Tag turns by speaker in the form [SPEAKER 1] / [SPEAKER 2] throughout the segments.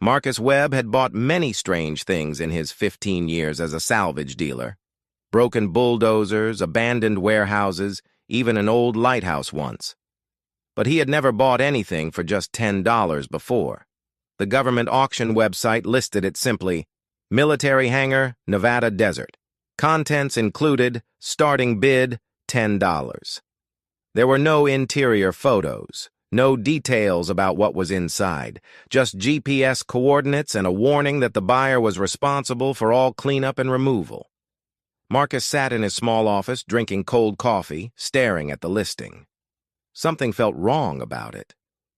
[SPEAKER 1] Marcus Webb had bought many strange things in his 15 years as a salvage dealer. Broken bulldozers, abandoned warehouses, even an old lighthouse once. But he had never bought anything for just $10 before. The government auction website listed it simply, Military Hangar, Nevada Desert. Contents included, starting bid, $10. There were no interior photos, no details about what was inside, just GPS coordinates and a warning that the buyer was responsible for all cleanup and removal. Marcus sat in his small office drinking cold coffee, staring at the listing. Something felt wrong about it.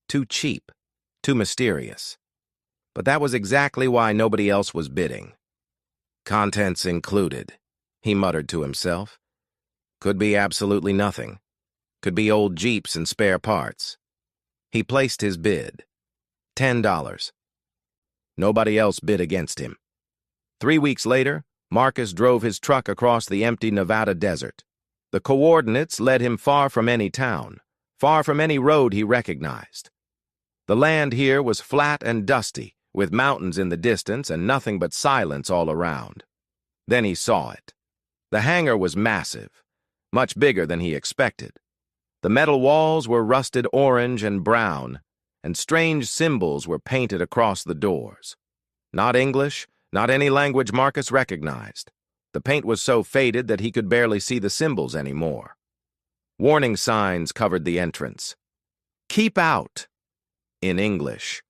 [SPEAKER 1] Too cheap, too mysterious. But that was exactly why nobody else was bidding. Contents included, he muttered to himself. Could be absolutely nothing. Could be old Jeeps and spare parts. He placed his bid. $10. Nobody else bid against him. 3 weeks later, Marcus drove his truck across the empty Nevada desert. The coordinates led him far from any town, far from any road he recognized. The land here was flat and dusty, with mountains in the distance and nothing but silence all around. Then he saw it. The hangar was massive, much bigger than he expected. The metal walls were rusted orange and brown, and strange symbols were painted across the doors. Not English, not any language Marcus recognized. The paint was so faded that he could barely see the symbols anymore. Warning signs covered the entrance. Keep out, in English.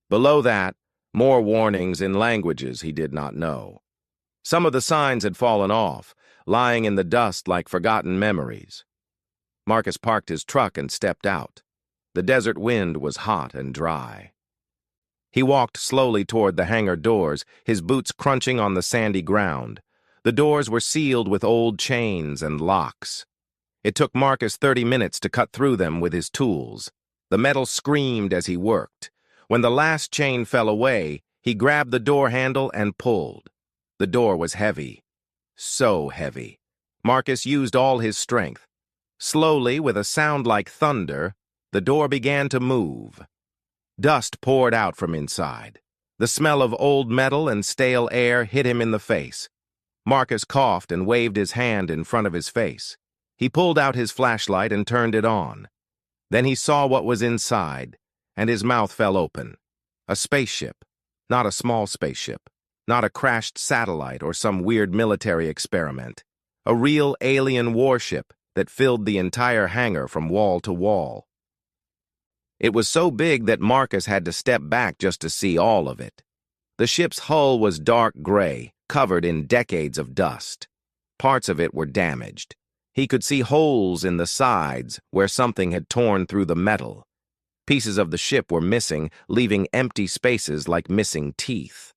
[SPEAKER 1] Below that, more warnings in languages he did not know. Some of the signs had fallen off, lying in the dust like forgotten memories. Marcus parked his truck and stepped out. The desert wind was hot and dry. He walked slowly toward the hangar doors, his boots crunching on the sandy ground. The doors were sealed with old chains and locks. It took Marcus 30 minutes to cut through them with his tools. The metal screamed as he worked. When the last chain fell away, he grabbed the door handle and pulled. The door was heavy. So heavy. Marcus used all his strength. Slowly, with a sound like thunder, the door began to move. Dust poured out from inside. The smell of old metal and stale air hit him in the face. Marcus coughed and waved his hand in front of his face. He pulled out his flashlight and turned it on. Then he saw what was inside, and his mouth fell open. A spaceship. Not a small spaceship. Not a crashed satellite or some weird military experiment. A real alien warship that filled the entire hangar from wall to wall. It was so big that Marcus had to step back just to see all of it. The ship's hull was dark gray, covered in decades of dust. Parts of it were damaged. He could see holes in the sides where something had torn through the metal. Pieces of the ship were missing, leaving empty spaces like missing teeth.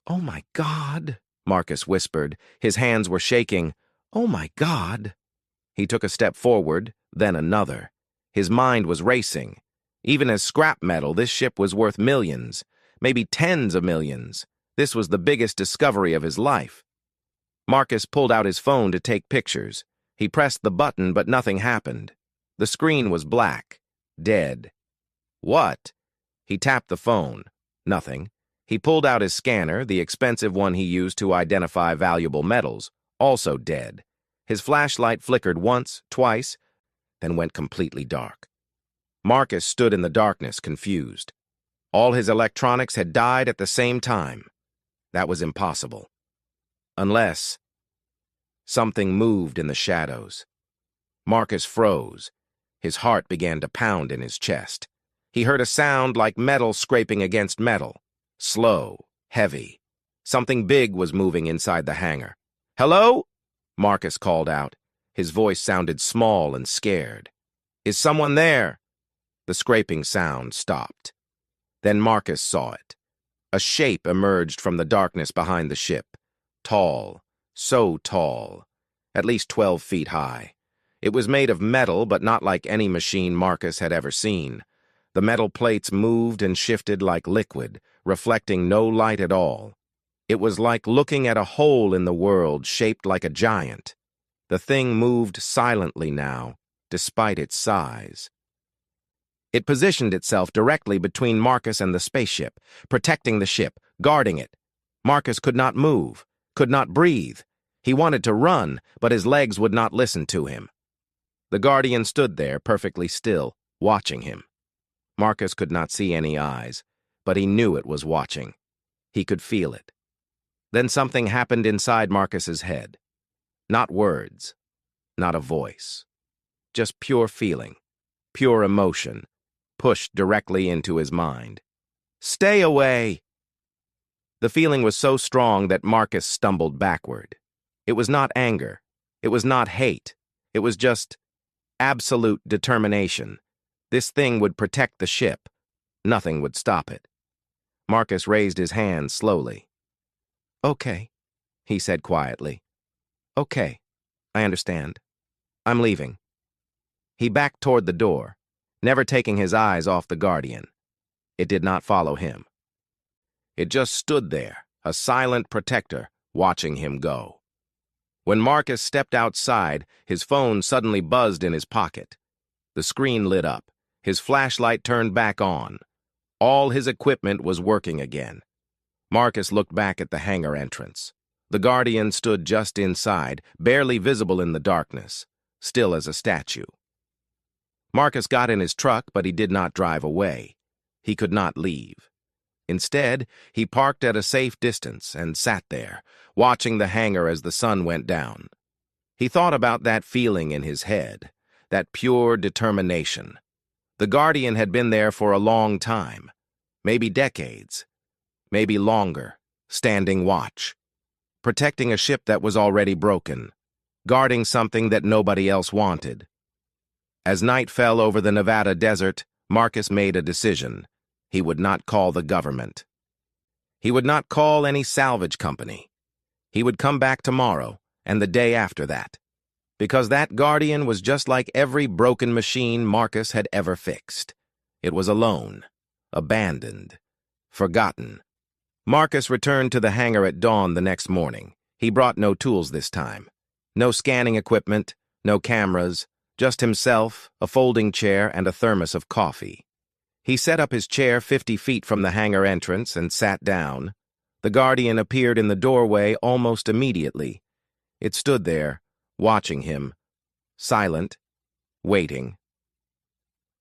[SPEAKER 1] "Oh my God," Marcus whispered. His hands were shaking. "Oh my God." He took a step forward, then another. His mind was racing. Even as scrap metal, this ship was worth millions, maybe tens of millions. This was the biggest discovery of his life. Marcus pulled out his phone to take pictures. He pressed the button, but nothing happened. The screen was black, dead. What? He tapped the phone. Nothing. He pulled out his scanner, the expensive one he used to identify valuable metals, also dead. His flashlight flickered once, twice, then went completely dark. Marcus stood in the darkness, confused. All his electronics had died at the same time. That was impossible. Unless something moved in the shadows. Marcus froze. His heart began to pound in his chest. He heard a sound like metal scraping against metal. Slow, heavy. Something big was moving inside the hangar. "Hello?" Marcus called out. His voice sounded small and scared. "Is someone there?" The scraping sound stopped. Then Marcus saw it. A shape emerged from the darkness behind the ship. Tall, so tall, at least 12 feet high. It was made of metal, but not like any machine Marcus had ever seen. The metal plates moved and shifted like liquid, reflecting no light at all. It was like looking at a hole in the world shaped like a giant. The thing moved silently now, despite its size. It positioned itself directly between Marcus and the spaceship, protecting the ship, guarding it. Marcus could not move, could not breathe. He wanted to run, but his legs would not listen to him. The Guardian stood there, perfectly still, watching him. Marcus could not see any eyes, but he knew it was watching. He could feel it. Then something happened inside Marcus's head. Not words, not a voice. Just pure feeling, pure emotion, pushed directly into his mind. "Stay away!" The feeling was so strong that Marcus stumbled backward. It was not anger. It was not hate. It was just absolute determination. This thing would protect the ship. Nothing would stop it. Marcus raised his hand slowly. "Okay," he said quietly. "Okay, I understand. I'm leaving." He backed toward the door, never taking his eyes off the Guardian. It did not follow him. It just stood there, a silent protector, watching him go. When Marcus stepped outside, his phone suddenly buzzed in his pocket. The screen lit up. His flashlight turned back on. All his equipment was working again. Marcus looked back at the hangar entrance. The Guardian stood just inside, barely visible in the darkness, still as a statue. Marcus got in his truck, but he did not drive away. He could not leave. Instead, he parked at a safe distance and sat there, watching the hangar as the sun went down. He thought about that feeling in his head, that pure determination. The Guardian had been there for a long time, maybe decades, maybe longer, standing watch, protecting a ship that was already broken, guarding something that nobody else wanted. As night fell over the Nevada desert, Marcus made a decision. He would not call the government. He would not call any salvage company. He would come back tomorrow and the day after that, because that Guardian was just like every broken machine Marcus had ever fixed. It was alone, abandoned, forgotten. Marcus returned to the hangar at dawn the next morning. He brought no tools this time. No scanning equipment, no cameras, just himself, a folding chair, and a thermos of coffee. He set up his chair 50 feet from the hangar entrance and sat down. The Guardian appeared in the doorway almost immediately. It stood there, watching him, silent, waiting.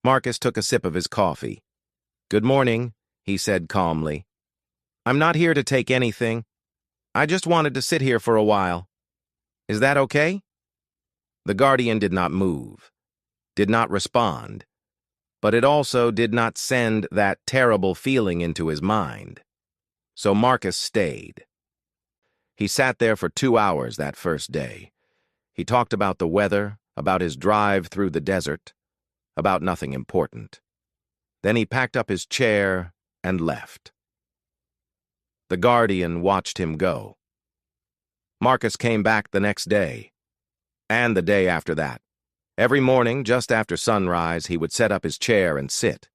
[SPEAKER 1] Marcus took a sip of his coffee. "Good morning," he said calmly. "I'm not here to take anything. I just wanted to sit here for a while. Is that okay?" The Guardian did not move, did not respond, but it also did not send that terrible feeling into his mind. So Marcus stayed. He sat there for 2 hours that first day. He talked about the weather, about his drive through the desert, about nothing important. Then he packed up his chair and left. The Guardian watched him go. Marcus came back the next day, and the day after that. Every morning, just after sunrise, he would set up his chair and sit.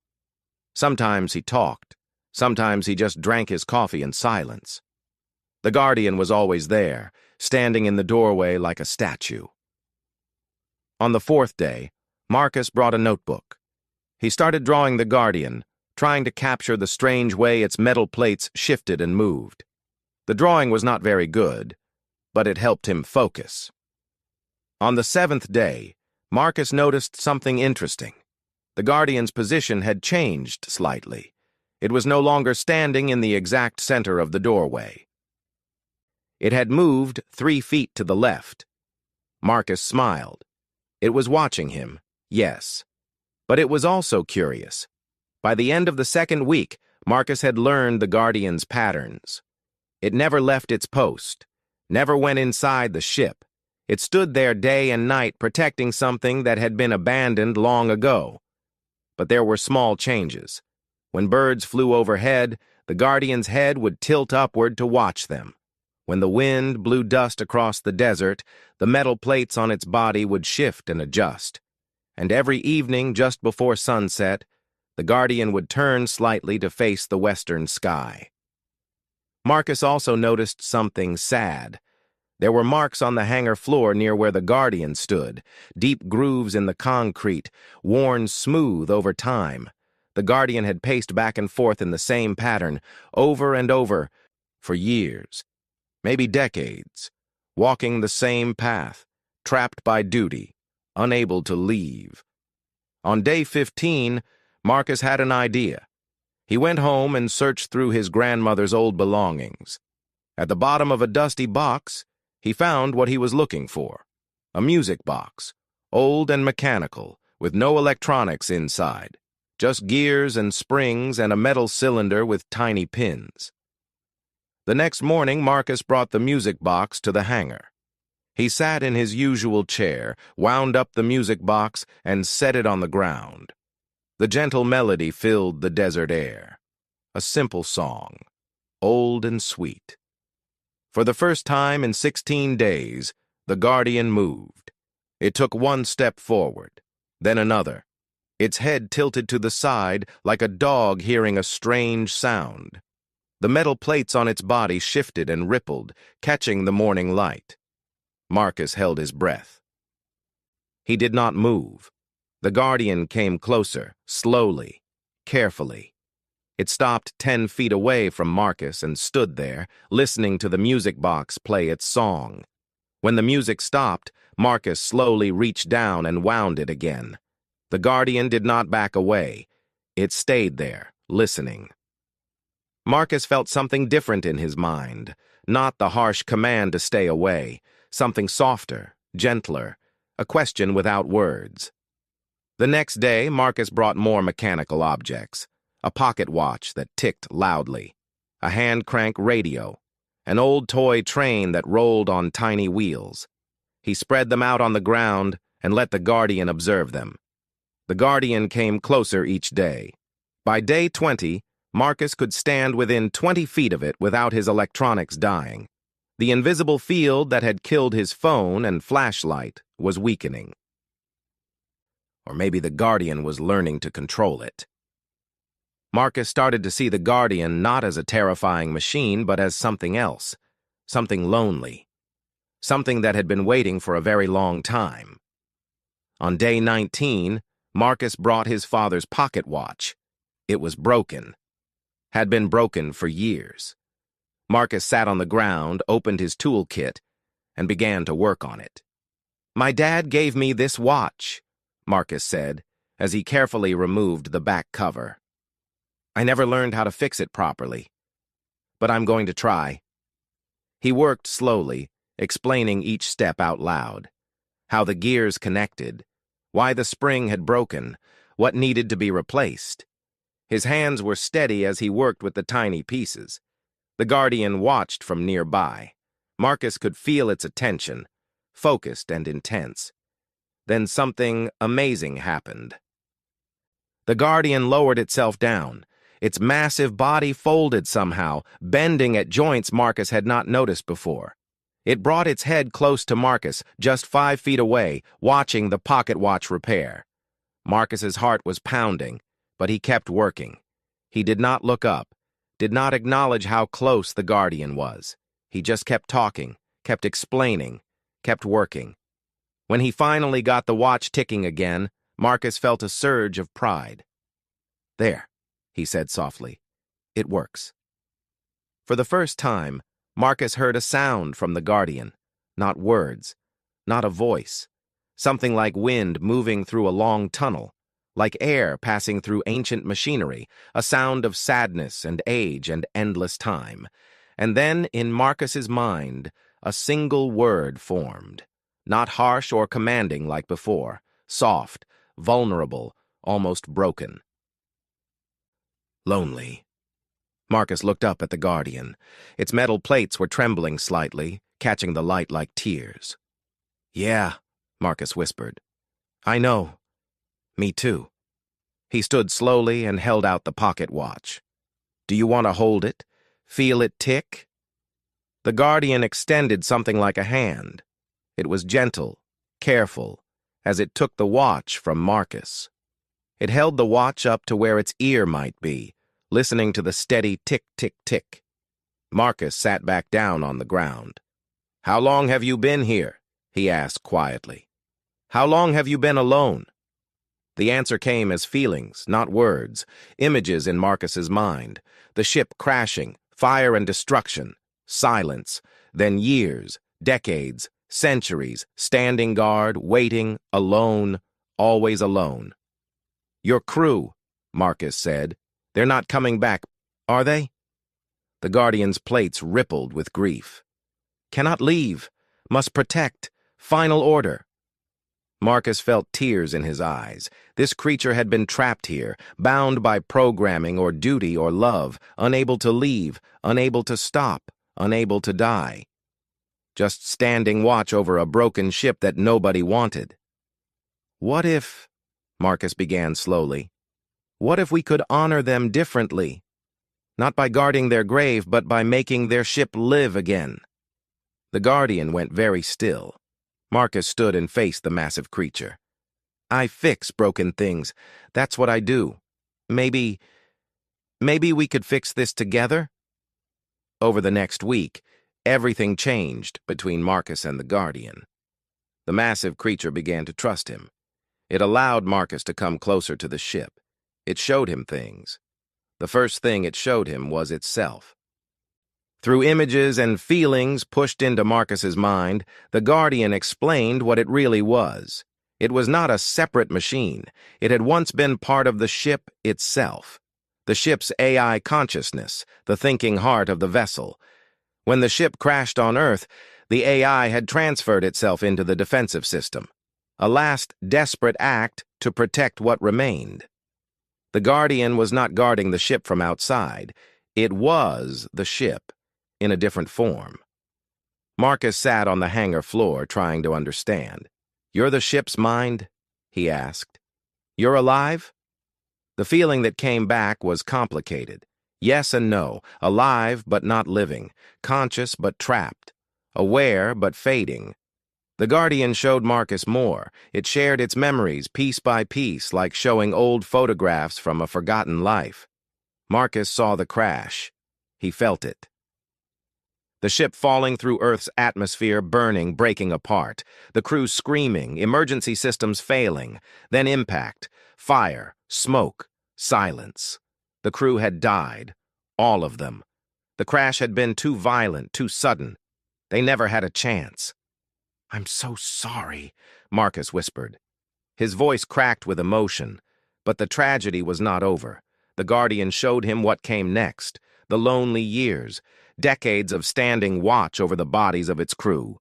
[SPEAKER 1] Sometimes he talked. Sometimes he just drank his coffee in silence. The Guardian was always there, standing in the doorway like a statue. On the 4th day, Marcus brought a notebook. He started drawing the Guardian, trying to capture the strange way its metal plates shifted and moved. The drawing was not very good, but it helped him focus. On the 7th day, Marcus noticed something interesting. The Guardian's position had changed slightly. It was no longer standing in the exact center of the doorway. It had moved 3 feet to the left. Marcus smiled. It was watching him, yes. But it was also curious. By the end of the 2nd week, Marcus had learned the Guardian's patterns. It never left its post, never went inside the ship. It stood there day and night protecting something that had been abandoned long ago. But there were small changes. When birds flew overhead, the Guardian's head would tilt upward to watch them. When the wind blew dust across the desert, the metal plates on its body would shift and adjust. And every evening, just before sunset, the Guardian would turn slightly to face the western sky. Marcus also noticed something sad. There were marks on the hangar floor near where the Guardian stood, deep grooves in the concrete, worn smooth over time. The Guardian had paced back and forth in the same pattern, over and over, for years, maybe decades, walking the same path, trapped by duty, unable to leave. On day 15, Marcus had an idea. He went home and searched through his grandmother's old belongings. At the bottom of a dusty box, he found what he was looking for: a music box, old and mechanical, with no electronics inside, just gears and springs and a metal cylinder with tiny pins. The next morning, Marcus brought the music box to the hangar. He sat in his usual chair, wound up the music box, and set it on the ground. The gentle melody filled the desert air. A simple song, old and sweet. For the first time in 16 days, the Guardian moved. It took one step forward, then another. Its head tilted to the side like a dog hearing a strange sound. The metal plates on its body shifted and rippled, catching the morning light. Marcus held his breath. He did not move. The Guardian came closer, slowly, carefully. It stopped 10 feet away from Marcus and stood there, listening to the music box play its song. When the music stopped, Marcus slowly reached down and wound it again. The Guardian did not back away. It stayed there, listening. Marcus felt something different in his mind, not the harsh command to stay away, something softer, gentler, a question without words. The next day, Marcus brought more mechanical objects: a pocket watch that ticked loudly, a hand-crank radio, an old toy train that rolled on tiny wheels. He spread them out on the ground and let the Guardian observe them. The Guardian came closer each day. By day 20, Marcus could stand within 20 feet of it without his electronics dying. The invisible field that had killed his phone and flashlight was weakening. Or maybe the Guardian was learning to control it. Marcus started to see the Guardian not as a terrifying machine, but as something else, something lonely, something that had been waiting for a very long time. On day 19, Marcus brought his father's pocket watch. It was broken. Had been broken for years. Marcus sat on the ground, opened his toolkit, and began to work on it. "My dad gave me this watch," Marcus said, as he carefully removed the back cover. "I never learned how to fix it properly, but I'm going to try." He worked slowly, explaining each step out loud: how the gears connected, why the spring had broken, what needed to be replaced. His hands were steady as he worked with the tiny pieces. The Guardian watched from nearby. Marcus could feel its attention, focused and intense. Then something amazing happened. The Guardian lowered itself down. Its massive body folded somehow, bending at joints Marcus had not noticed before. It brought its head close to Marcus, just 5 feet away, watching the pocket watch repair. Marcus's heart was pounding, but he kept working. He did not look up, did not acknowledge how close the Guardian was. He just kept talking, kept explaining, kept working. When he finally got the watch ticking again, Marcus felt a surge of pride. "There," he said softly. "It works." For the first time, Marcus heard a sound from the Guardian. Not words, not a voice. Something like wind moving through a long tunnel, like air passing through ancient machinery, a sound of sadness and age and endless time. And then, in Marcus's mind, a single word formed. Not harsh or commanding like before, soft, vulnerable, almost broken. Lonely. Marcus looked up at the Guardian. Its metal plates were trembling slightly, catching the light like tears. "Yeah," Marcus whispered. "I know. Me too." He stood slowly and held out the pocket watch. "Do you want to hold it? Feel it tick?" The Guardian extended something like a hand. It was gentle, careful, as it took the watch from Marcus. It held the watch up to where its ear might be, listening to the steady tick-tick-tick. Marcus sat back down on the ground. "How long have you been here?" he asked quietly. "How long have you been alone?" The answer came as feelings, not words, images in Marcus's mind. The ship crashing, fire and destruction, silence, then years, decades, centuries, standing guard, waiting, alone, always alone. "Your crew," Marcus said. "They're not coming back, are they?" The Guardian's plates rippled with grief. "Cannot leave. Must protect. Final order." Marcus felt tears in his eyes. This creature had been trapped here, bound by programming or duty or love, unable to leave, unable to stop, unable to die. Just standing watch over a broken ship that nobody wanted. "What if," Marcus began slowly, "what if we could honor them differently? Not by guarding their grave, but by making their ship live again." The Guardian went very still. Marcus stood and faced the massive creature. "I fix broken things. That's what I do. Maybe we could fix this together?" Over the next week, everything changed between Marcus and the Guardian. The massive creature began to trust him. It allowed Marcus to come closer to the ship. It showed him things. The first thing it showed him was itself. Through images and feelings pushed into Marcus's mind, the Guardian explained what it really was. It was not a separate machine. It had once been part of the ship itself. The ship's AI consciousness, the thinking heart of the vessel. When the ship crashed on Earth, the AI had transferred itself into the defensive system. A last desperate act to protect what remained. The Guardian was not guarding the ship from outside. It was the ship, in a different form. Marcus sat on the hangar floor trying to understand. "You're the ship's mind?" he asked. "You're alive?" The feeling that came back was complicated. Yes and no, alive but not living, conscious but trapped, aware but fading. The Guardian showed Marcus more. It shared its memories piece by piece, like showing old photographs from a forgotten life. Marcus saw the crash. He felt it. The ship falling through Earth's atmosphere, burning, breaking apart. The crew screaming, emergency systems failing. Then impact, fire, smoke, silence. The crew had died. All of them. The crash had been too violent, too sudden. They never had a chance. "I'm so sorry," Marcus whispered. His voice cracked with emotion. But the tragedy was not over. The Guardian showed him what came next. The lonely years. Decades of standing watch over the bodies of its crew.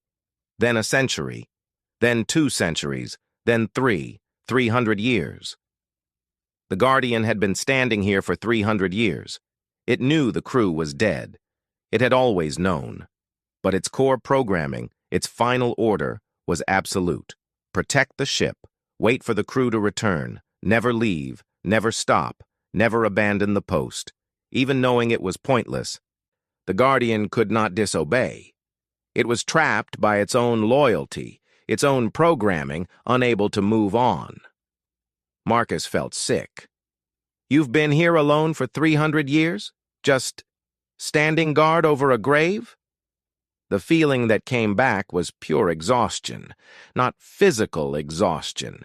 [SPEAKER 1] Then a century. Then 2 centuries. Then 300 years. The Guardian had been standing here for 300 years. It knew the crew was dead. It had always known. But its core programming, its final order, was absolute. Protect the ship, wait for the crew to return, never leave, never stop, never abandon the post. Even knowing it was pointless, the Guardian could not disobey. It was trapped by its own loyalty, its own programming, unable to move on. Marcus felt sick. "You've been here alone for 300 years? Just standing guard over a grave?" The feeling that came back was pure exhaustion, not physical exhaustion.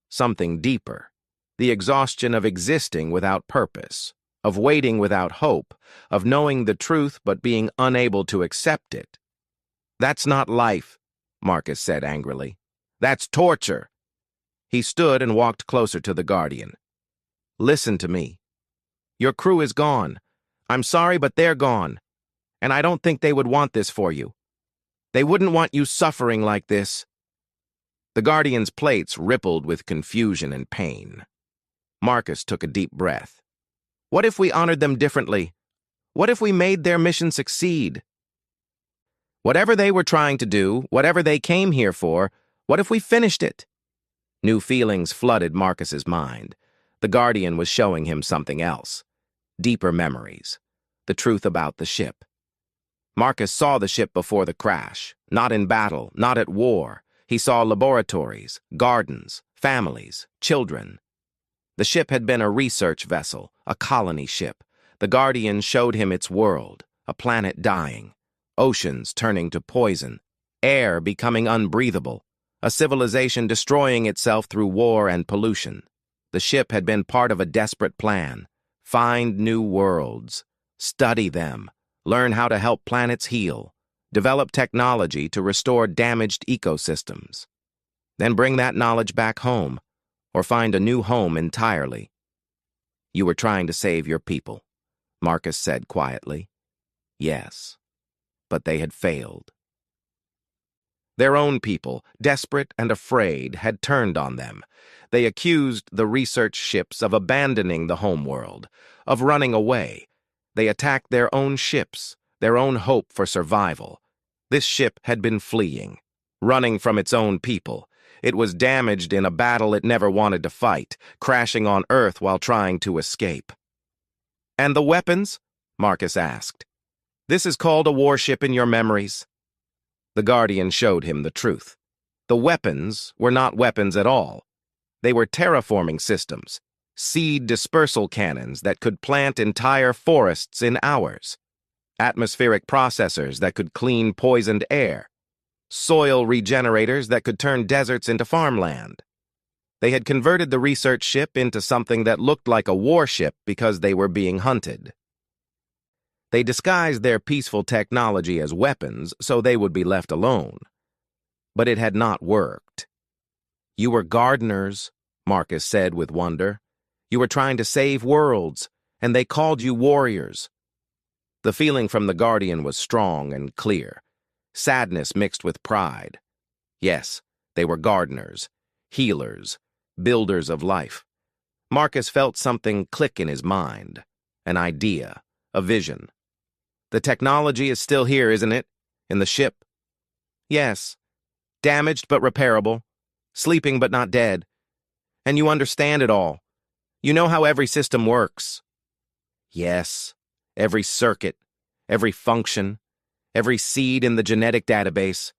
[SPEAKER 1] Something deeper. The exhaustion of existing without purpose, of waiting without hope, of knowing the truth but being unable to accept it. "That's not life," Marcus said angrily. "That's torture." He stood and walked closer to the Guardian. "Listen to me. Your crew is gone. I'm sorry, but they're gone. And I don't think they would want this for you. They wouldn't want you suffering like this." The Guardian's plates rippled with confusion and pain. Marcus took a deep breath. "What if we honored them differently? What if we made their mission succeed? Whatever they were trying to do, whatever they came here for, what if we finished it?" New feelings flooded Marcus's mind. The Guardian was showing him something else. Deeper memories. The truth about the ship. Marcus saw the ship before the crash. Not in battle, not at war. He saw laboratories, gardens, families, children. The ship had been a research vessel, a colony ship. The Guardian showed him its world, a planet dying, oceans turning to poison, air becoming unbreathable, a civilization destroying itself through war and pollution. The ship had been part of a desperate plan. Find new worlds, study them, learn how to help planets heal, develop technology to restore damaged ecosystems. Then bring that knowledge back home, or find a new home entirely. You were trying to save your people, Marcus said quietly. Yes, but they had failed. Their own people, desperate and afraid, had turned on them. They accused the research ships of abandoning the homeworld, of running away. They attacked their own ships, their own hope for survival. This ship had been fleeing, running from its own people. It was damaged in a battle it never wanted to fight, crashing on Earth while trying to escape. "And the weapons?" Marcus asked. "This is called a warship in your memories." The Guardian showed him the truth. The weapons were not weapons at all. They were terraforming systems, seed dispersal cannons that could plant entire forests in hours, atmospheric processors that could clean poisoned air, soil regenerators that could turn deserts into farmland. They had converted the research ship into something that looked like a warship because they were being hunted. They disguised their peaceful technology as weapons so they would be left alone. But it had not worked. "You were gardeners," Marcus said with wonder. "You were trying to save worlds, and they called you warriors." The feeling from the Guardian was strong and clear, sadness mixed with pride. Yes, they were gardeners, healers, builders of life. Marcus felt something click in his mind, an idea, a vision. "The technology is still here, isn't it? In the ship?" "Yes. Damaged but repairable. Sleeping but not dead. And you understand it all. You know how every system works." "Yes. Every circuit, every function, every seed in the genetic database."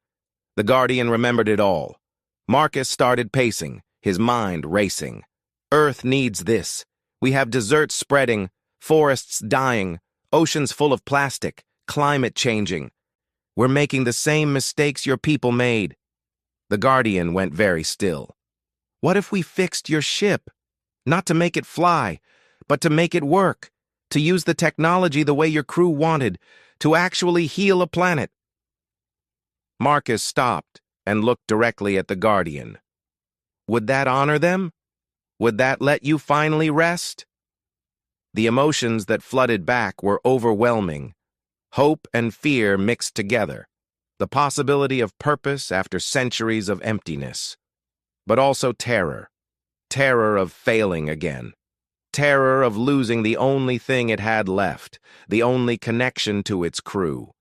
[SPEAKER 1] The Guardian remembered it all. Marcus started pacing, his mind racing. "Earth needs this. We have deserts spreading, forests dying, oceans full of plastic, climate changing. We're making the same mistakes your people made." The Guardian went very still. "What if we fixed your ship? Not to make it fly, but to make it work, to use the technology the way your crew wanted, to actually heal a planet." Marcus stopped and looked directly at the Guardian. "Would that honor them? Would that let you finally rest?" The emotions that flooded back were overwhelming. Hope and fear mixed together. The possibility of purpose after centuries of emptiness. But also terror. Terror of failing again. Terror of losing the only thing it had left, the only connection to its crew.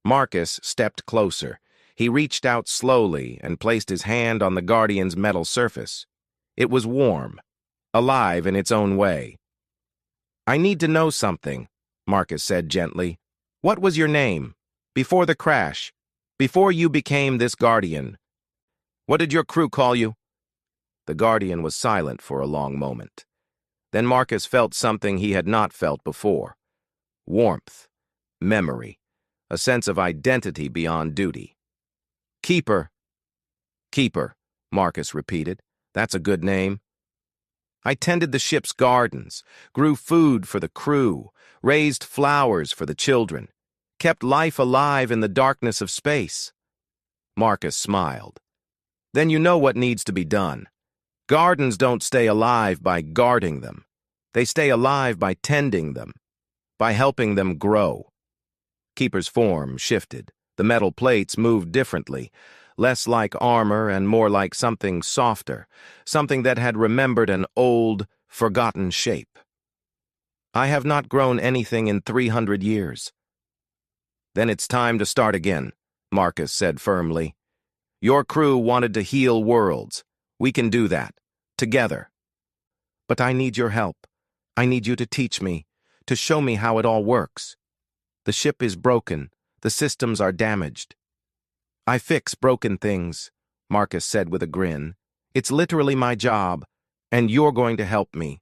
[SPEAKER 1] Marcus stepped closer. He reached out slowly and placed his hand on the Guardian's metal surface. It was warm, alive in its own way. "I need to know something," Marcus said gently. "What was your name? Before the crash? Before you became this Guardian? What did your crew call you?" The Guardian was silent for a long moment. Then Marcus felt something he had not felt before. Warmth, memory, a sense of identity beyond duty. "Keeper." "Keeper," Marcus repeated. "That's a good name." "I tended the ship's gardens, grew food for the crew, raised flowers for the children, kept life alive in the darkness of space." Marcus smiled. "Then you know what needs to be done. Gardens don't stay alive by guarding them. They stay alive by tending them, by helping them grow." Keeper's form shifted. The metal plates moved differently, less like armor and more like something softer, something that had remembered an old, forgotten shape. "I have not grown anything in 300 years. "Then it's time to start again," Marcus said firmly. "Your crew wanted to heal worlds. We can do that, together. But I need your help. I need you to teach me, to show me how it all works. The ship is broken. The systems are damaged." "I fix broken things," Marcus said with a grin. "It's literally my job, and you're going to help me."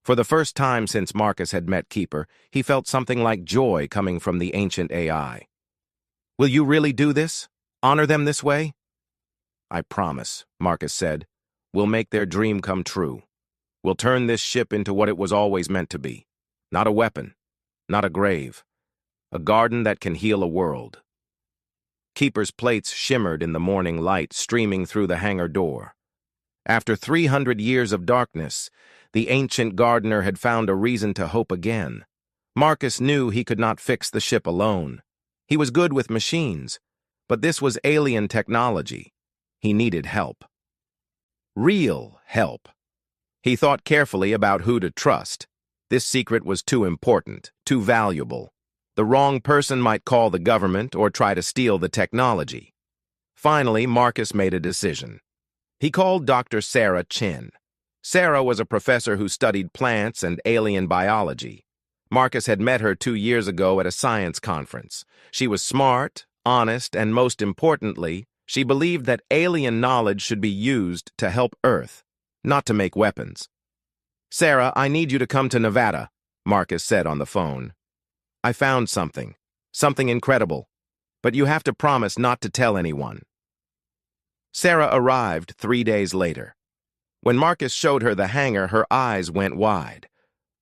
[SPEAKER 1] For the first time since Marcus had met Keeper, he felt something like joy coming from the ancient AI. "Will you really do this? Honor them this way?" "I promise," Marcus said. We'll make their dream come true. We'll turn this ship into what it was always meant to be. Not a weapon, not a grave. A garden that can heal a world. Keeper's plates shimmered in the morning light streaming through the hangar door. After 300 years of darkness, the ancient gardener had found a reason to hope again. Marcus knew he could not fix the ship alone. He was good with machines, but this was alien technology. He needed help. Real help. He thought carefully about who to trust. This secret was too important, too valuable. The wrong person might call the government or try to steal the technology. Finally, Marcus made a decision. He called Dr. Sarah Chin. Sarah was a professor who studied plants and alien biology. Marcus had met her 2 years ago at a science conference. She was smart, honest, and most importantly, she believed that alien knowledge should be used to help Earth, not to make weapons. "Sarah, I need you to come to Nevada," Marcus said on the phone. "I found something incredible, but you have to promise not to tell anyone." Sarah arrived 3 days later. When Marcus showed her the hangar, her eyes went wide.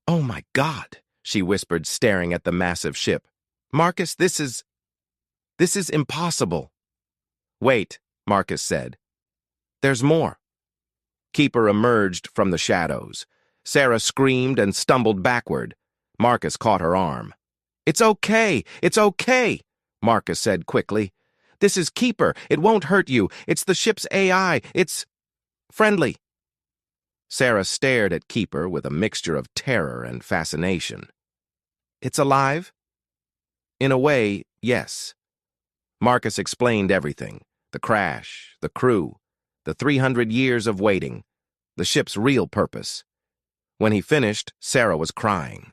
[SPEAKER 1] "Oh my God," she whispered, staring at the massive ship. "Marcus, this is impossible." "Wait," Marcus said. "There's more." Keeper emerged from the shadows. Sarah screamed and stumbled backward. Marcus caught her arm. It's okay, Marcus said quickly. "This is Keeper. It won't hurt you. It's the ship's AI. It's friendly." Sarah stared at Keeper with a mixture of terror and fascination. "It's alive?" "In a way, yes." Marcus explained everything. The crash, the crew, the 300 years of waiting, the ship's real purpose. When he finished, Sarah was crying.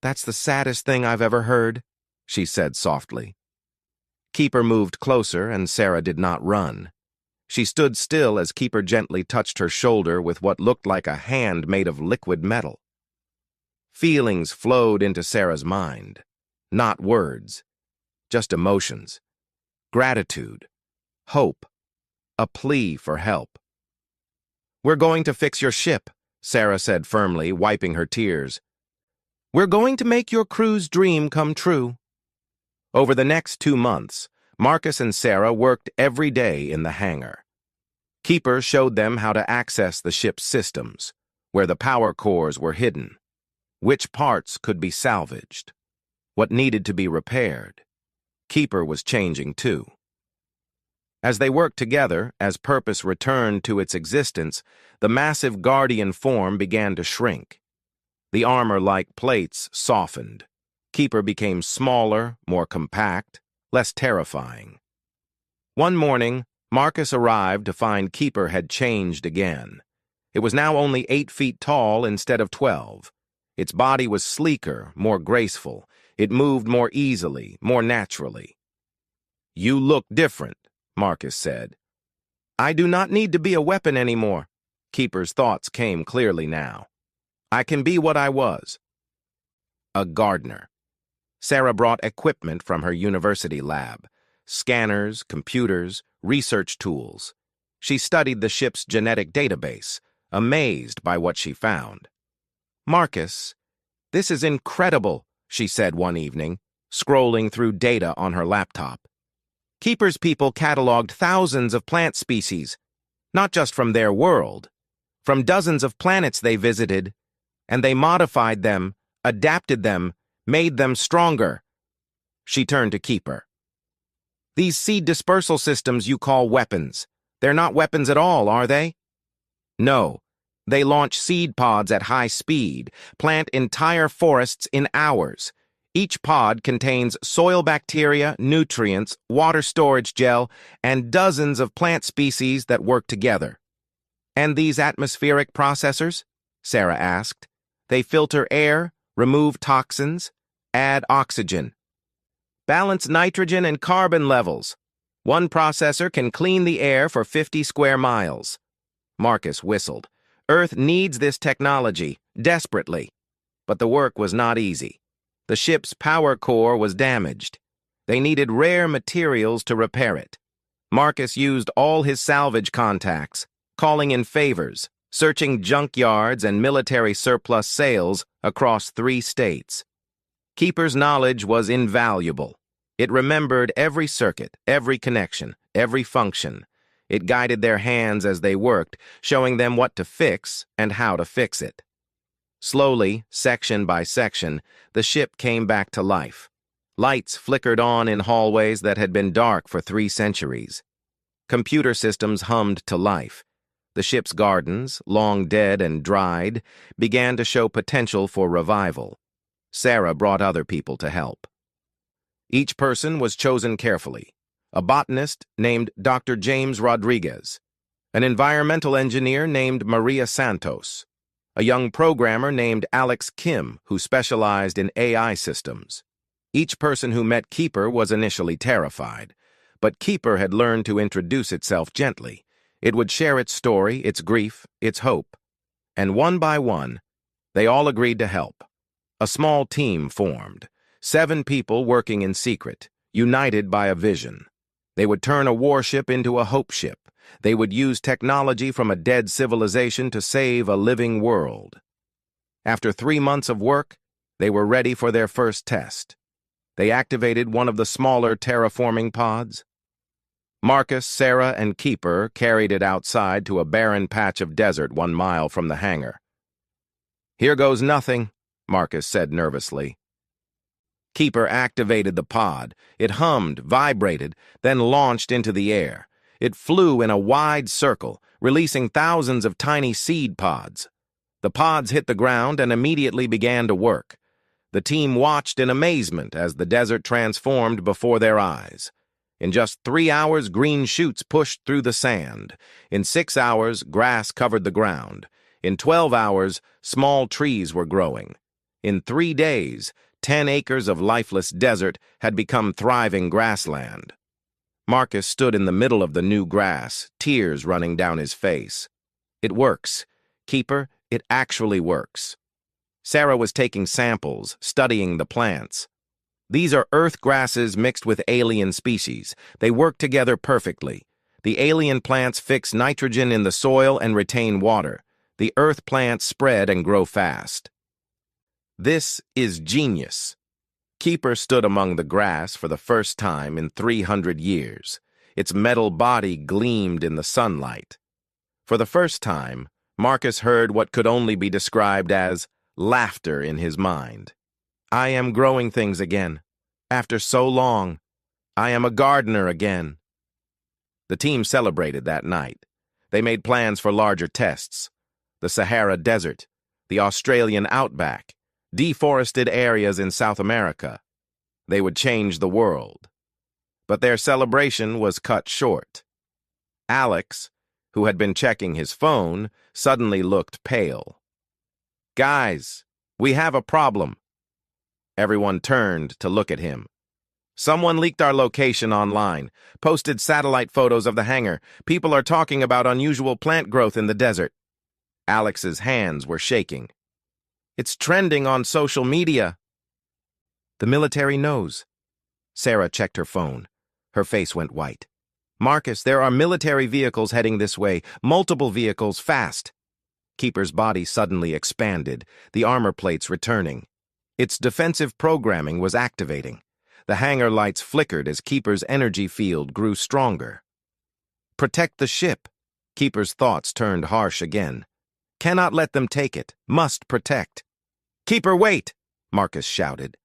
[SPEAKER 1] "That's the saddest thing I've ever heard," she said softly. Keeper moved closer, and Sarah did not run. She stood still as Keeper gently touched her shoulder with what looked like a hand made of liquid metal. Feelings flowed into Sarah's mind. Not words, just emotions. Gratitude, hope, a plea for help. "We're going to fix your ship," Sarah said firmly, wiping her tears. "We're going to make your crew's dream come true." Over the next 2 months, Marcus and Sarah worked every day in the hangar. Keeper showed them how to access the ship's systems, where the power cores were hidden, which parts could be salvaged, what needed to be repaired. Keeper was changing too. As they worked together, as purpose returned to its existence, the massive guardian form began to shrink. The armor-like plates softened. Keeper became smaller, more compact, less terrifying. One morning, Marcus arrived to find Keeper had changed again. It was now only 8 feet tall instead of 12. Its body was sleeker, more graceful. It moved more easily, more naturally. "You look different," Marcus said. "I do not need to be a weapon anymore." Keeper's thoughts came clearly now. "I can be what I was." A gardener. Sarah brought equipment from her university lab. Scanners, computers, research tools. She studied the ship's genetic database, amazed by what she found. "Marcus, this is incredible," she said one evening, scrolling through data on her laptop. "Keeper's people cataloged thousands of plant species, not just from their world, from dozens of planets they visited, and they modified them, adapted them, made them stronger." She turned to Keeper. "These seed dispersal systems you call weapons, they're not weapons at all, are they?" "No. They launch seed pods at high speed, plant entire forests in hours. Each pod contains soil bacteria, nutrients, water storage gel, and dozens of plant species that work together." "And these atmospheric processors?" Sarah asked. "They filter air, remove toxins, add oxygen. Balance nitrogen and carbon levels. One processor can clean the air for 50 square miles." Marcus whistled. Earth needs this technology, desperately. But the work was not easy. The ship's power core was damaged. They needed rare materials to repair it. Marcus used all his salvage contacts, calling in favors, searching junkyards and military surplus sales across 3 states. Keeper's knowledge was invaluable. It remembered every circuit, every connection, every function. It guided their hands as they worked, showing them what to fix and how to fix it. Slowly, section by section, the ship came back to life. Lights flickered on in hallways that had been dark for 3 centuries. Computer systems hummed to life. The ship's gardens, long dead and dried, began to show potential for revival. Sarah brought other people to help. Each person was chosen carefully. A botanist named Dr. James Rodriguez, an environmental engineer named Maria Santos, a young programmer named Alex Kim who specialized in AI systems. Each person who met Keeper was initially terrified, but Keeper had learned to introduce itself gently. It would share its story, its grief, its hope. And one by one, they all agreed to help. A small team formed, 7 people working in secret, united by a vision. They would turn a warship into a hope ship. They would use technology from a dead civilization to save a living world. After 3 months of work, they were ready for their first test. They activated one of the smaller terraforming pods. Marcus, Sarah, and Keeper carried it outside to a barren patch of desert 1 mile from the hangar. "Here goes nothing," Marcus said nervously. Keeper activated the pod. It hummed, vibrated, then launched into the air. It flew in a wide circle, releasing thousands of tiny seed pods. The pods hit the ground and immediately began to work. The team watched in amazement as the desert transformed before their eyes. In just 3 hours, green shoots pushed through the sand. In 6 hours, grass covered the ground. In 12 hours, small trees were growing. In 3 days, 10 acres of lifeless desert had become thriving grassland. Marcus stood in the middle of the new grass, tears running down his face. "It works. Keeper, it actually works." Sarah was taking samples, studying the plants. "These are earth grasses mixed with alien species. They work together perfectly. The alien plants fix nitrogen in the soil and retain water. The earth plants spread and grow fast." "This is genius." Keeper stood among the grass for the first time in 300 years. Its metal body gleamed in the sunlight. For the first time, Marcus heard what could only be described as laughter in his mind. "I am growing things again. After so long, I am a gardener again." The team celebrated that night. They made plans for larger tests. The Sahara Desert, the Australian outback, deforested areas in South America. They would change the world. But their celebration was cut short. Alex, who had been checking his phone, suddenly looked pale. "Guys, we have a problem." Everyone turned to look at him. "Someone leaked our location online, posted satellite photos of the hangar. People are talking about unusual plant growth in the desert." Alex's hands were shaking. "It's trending on social media." "The military knows." Sarah checked her phone. Her face went white. "Marcus, there are military vehicles heading this way, multiple vehicles, fast." Keeper's body suddenly expanded, the armor plates returning. Its defensive programming was activating. The hangar lights flickered as Keeper's energy field grew stronger. "Protect the ship." Keeper's thoughts turned harsh again. "Cannot let them take it. Must protect." "Keeper, wait!" Marcus shouted.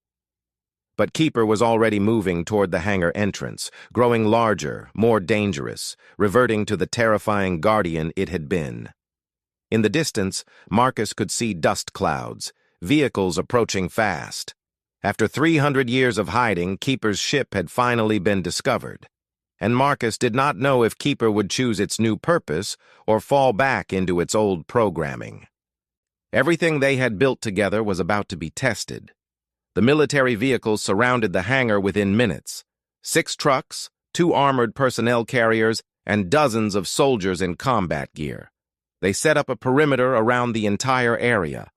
[SPEAKER 1] But Keeper was already moving toward the hangar entrance, growing larger, more dangerous, reverting to the terrifying guardian it had been. In the distance, Marcus could see dust clouds, vehicles approaching fast. After 300 years of hiding, Keeper's ship had finally been discovered. And Marcus did not know if Keeper would choose its new purpose or fall back into its old programming. Everything they had built together was about to be tested. The military vehicles surrounded the hangar within minutes. 6 trucks, 2 armored personnel carriers, and dozens of soldiers in combat gear. They set up a perimeter around the entire area.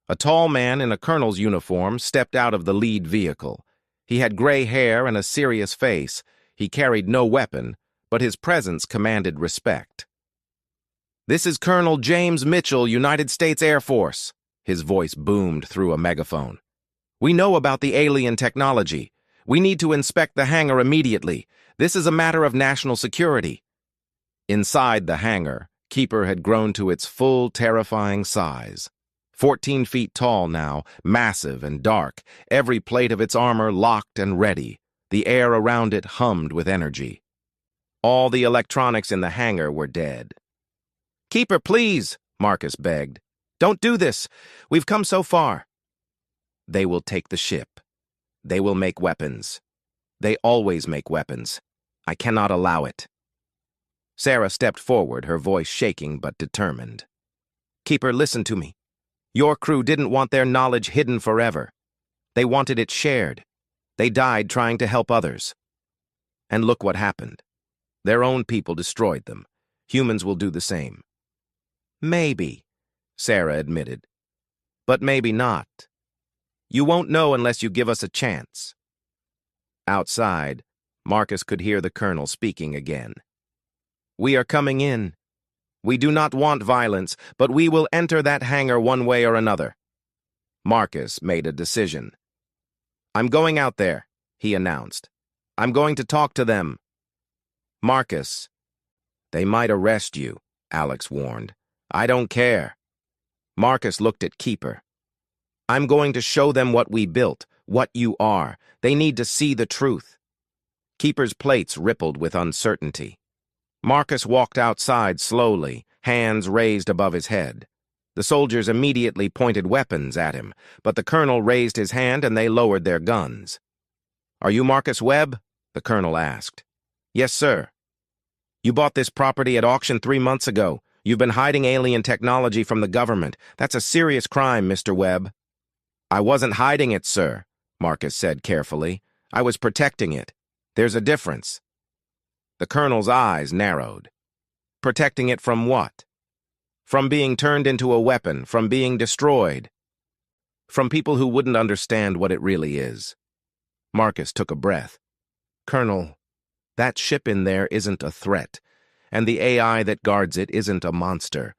[SPEAKER 1] A tall man in a colonel's uniform stepped out of the lead vehicle. He had gray hair and a serious face. He carried no weapon, but his presence commanded respect. This is Colonel James Mitchell, United States Air Force. His voice boomed through a megaphone. We know about the alien technology. We need to inspect the hangar immediately. This is a matter of national security. Inside the hangar, Keeper had grown to its full, terrifying size. 14 feet tall now, massive and dark, every plate of its armor locked and ready. The air around it hummed with energy. All the electronics in the hangar were dead. "Keeper, please," Marcus begged. "Don't do this. We've come so far." "They will take the ship. They will make weapons. They always make weapons. I cannot allow it." Sarah stepped forward, her voice shaking but determined. "Keeper, listen to me. Your crew didn't want their knowledge hidden forever. They wanted it shared. They died trying to help others. And look what happened. Their own people destroyed them. Humans will do the same." "Maybe," Sarah admitted. "But maybe not. You won't know unless you give us a chance." Outside, Marcus could hear the colonel speaking again. "We are coming in. We do not want violence, but we will enter that hangar one way or another." Marcus made a decision. "I'm going out there," he announced. "I'm going to talk to them." "Marcus, they might arrest you," Alex warned. "I don't care." Marcus looked at Keeper. "I'm going to show them what we built, what you are. They need to see the truth." Keeper's plates rippled with uncertainty. Marcus walked outside slowly, hands raised above his head. The soldiers immediately pointed weapons at him, but the colonel raised his hand and they lowered their guns. "Are you Marcus Webb?" the colonel asked. "Yes, sir." "You bought this property at auction 3 months ago. You've been hiding alien technology from the government. That's a serious crime, Mr. Webb." "I wasn't hiding it, sir," Marcus said carefully. "I was protecting it. There's a difference." The colonel's eyes narrowed. "Protecting it from what?" "From being turned into a weapon, from being destroyed. From people who wouldn't understand what it really is." Marcus took a breath. "Colonel, that ship in there isn't a threat, and the AI that guards it isn't a monster.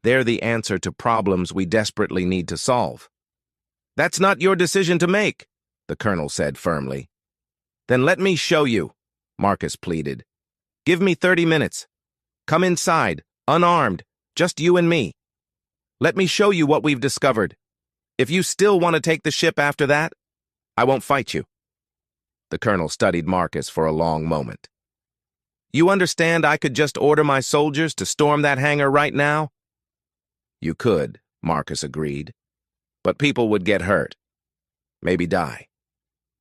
[SPEAKER 1] They're the answer to problems we desperately need to solve." "That's not your decision to make," the colonel said firmly. "Then let me show you," Marcus pleaded. "Give me 30 minutes. Come inside, unarmed, just you and me. Let me show you what we've discovered. If you still want to take the ship after that, I won't fight you." The colonel studied Marcus for a long moment. "You understand I could just order my soldiers to storm that hangar right now?" "You could," Marcus agreed. "But people would get hurt. Maybe die.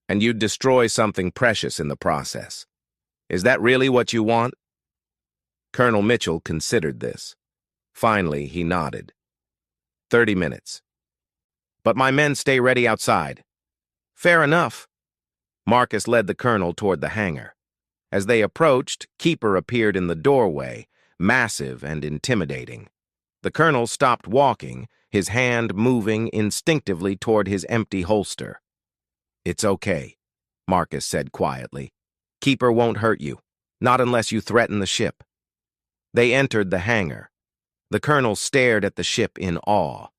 [SPEAKER 1] And you'd destroy something precious in the process. Is that really what you want?" Colonel Mitchell considered this. Finally, he nodded. 30 minutes. "But my men stay ready outside." "Fair enough." Marcus led the colonel toward the hangar. As they approached, Keeper appeared in the doorway, massive and intimidating. The colonel stopped walking, his hand moving instinctively toward his empty holster. "It's okay," Marcus said quietly. "Keeper won't hurt you, not unless you threaten the ship." They entered the hangar. The colonel stared at the ship in awe.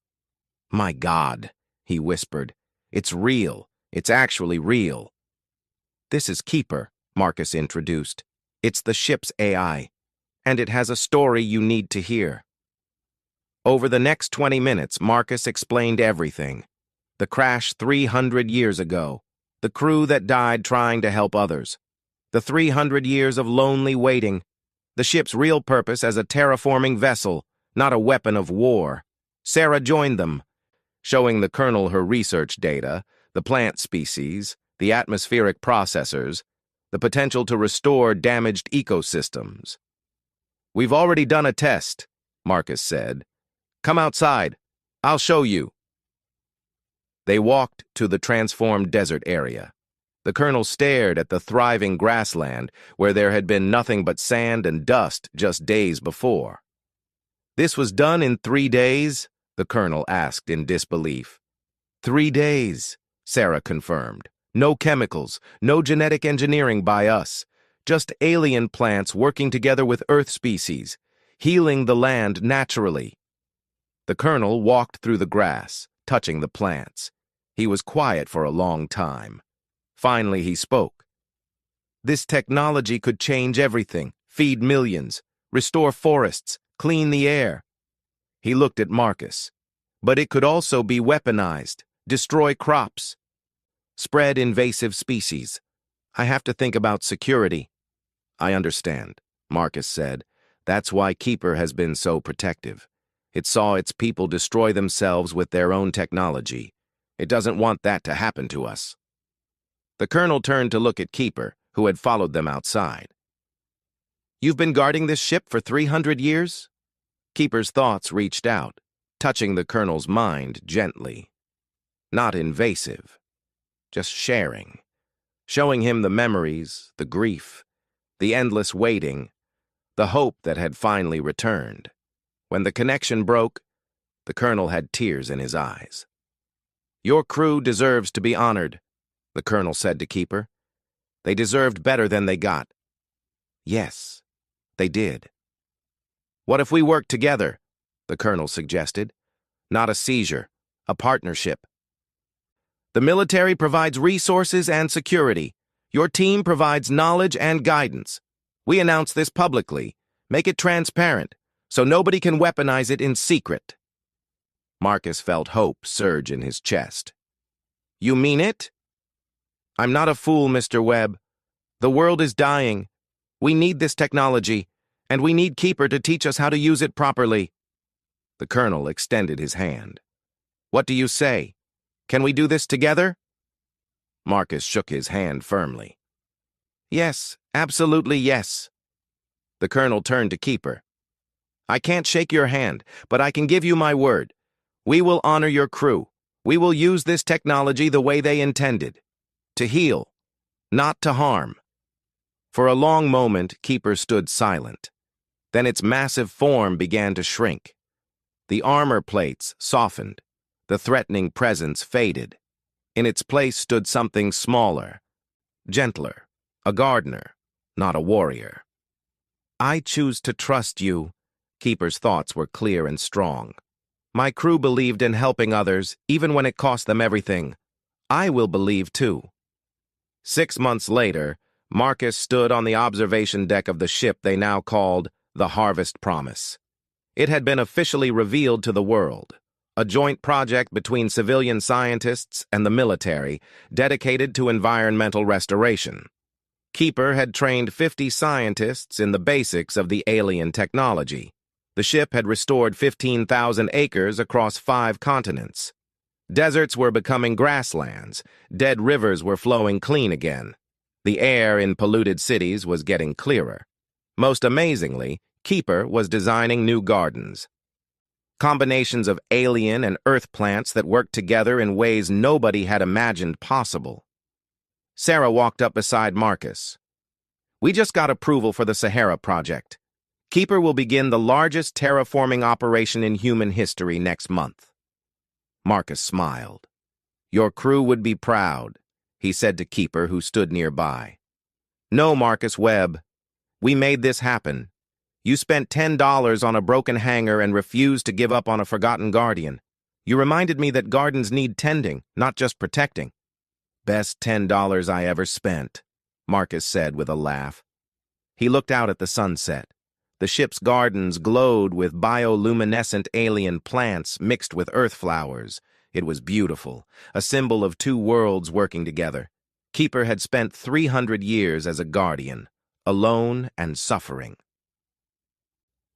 [SPEAKER 1] "My God," he whispered. "It's real. It's actually real." "This is Keeper," Marcus introduced. "It's the ship's AI, and it has a story you need to hear." Over the next 20 minutes, Marcus explained everything. The crash 300 years ago, the crew that died trying to help others, the 300 years of lonely waiting, the ship's real purpose as a terraforming vessel, not a weapon of war. Sarah joined them, showing the colonel her research data, the plant species, the atmospheric processors, the potential to restore damaged ecosystems. "We've already done a test," Marcus said. "Come outside. I'll show you." They walked to the transformed desert area. The colonel stared at the thriving grassland where there had been nothing but sand and dust just days before. "This was done in 3 days?" the colonel asked in disbelief. 3 days, Sarah confirmed. "No chemicals, no genetic engineering by us. Just alien plants working together with Earth species. healing the land naturally. The colonel walked through the grass, touching the plants. He was quiet for a long time. Finally, he spoke. This technology could change everything, feed millions, restore forests, clean the air. He looked at Marcus. But it could also be weaponized, destroy crops, spread invasive species. I have to think about security. I understand, Marcus said. That's why Keeper has been so protective. It saw its people destroy themselves with their own technology. It doesn't want that to happen to us. The colonel turned to look at Keeper, who had followed them outside. You've been guarding this ship for 300 years? Keeper's thoughts reached out, touching the colonel's mind gently. Not invasive, just sharing. Showing him the memories, the grief, the endless waiting, the hope that had finally returned. When the connection broke, the colonel had tears in his eyes. Your crew deserves to be honored, the colonel said to Keeper. They deserved better than they got. Yes, they did. What if we work together? The colonel suggested. Not a seizure, a partnership. The military provides resources and security. Your team provides knowledge and guidance. We announce this publicly. Make it transparent, so nobody can weaponize it in secret. Marcus felt hope surge in his chest. You mean it? I'm not a fool, Mr. Webb. The world is dying. We need this technology, and we need Keeper to teach us how to use it properly. The colonel extended his hand. What do you say? Can we do this together? Marcus shook his hand firmly. Yes, absolutely yes. The colonel turned to Keeper. I can't shake your hand, but I can give you my word. We will honor your crew. We will use this technology the way they intended. To heal, not to harm. For a long moment, Keeper stood silent. Then its massive form began to shrink. The armor plates softened. The threatening presence faded. In its place stood something smaller, gentler, a gardener, not a warrior. I choose to trust you. Keeper's thoughts were clear and strong. My crew believed in helping others, even when it cost them everything. I will believe too. 6 months later, Marcus stood on the observation deck of the ship they now called the Harvest Promise. It had been officially revealed to the world, a joint project between civilian scientists and the military dedicated to environmental restoration. Keeper had trained 50 scientists in the basics of the alien technology. The ship had restored 15,000 acres across 5 continents. Deserts were becoming grasslands. Dead rivers were flowing clean again. The air in polluted cities was getting clearer. Most amazingly, Keeper was designing new gardens. Combinations of alien and earth plants that worked together in ways nobody had imagined possible. Sarah walked up beside Marcus. We just got approval for the Sahara project. Keeper will begin the largest terraforming operation in human history next month. Marcus smiled. Your crew would be proud, he said to Keeper, who stood nearby. No, Marcus Webb. We made this happen. You spent $10 on a broken hangar and refused to give up on a forgotten guardian. You reminded me that gardens need tending, not just protecting. Best $10 I ever spent, Marcus said with a laugh. He looked out at the sunset. The ship's gardens glowed with bioluminescent alien plants mixed with earth flowers. It was beautiful, a symbol of 2 worlds working together. Keeper had spent 300 years as a guardian, alone and suffering.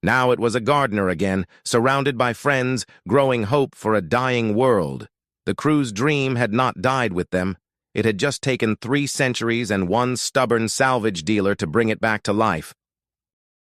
[SPEAKER 1] Now it was a gardener again, surrounded by friends, growing hope for a dying world. The crew's dream had not died with them. It had just taken 3 centuries and 1 stubborn salvage dealer to bring it back to life.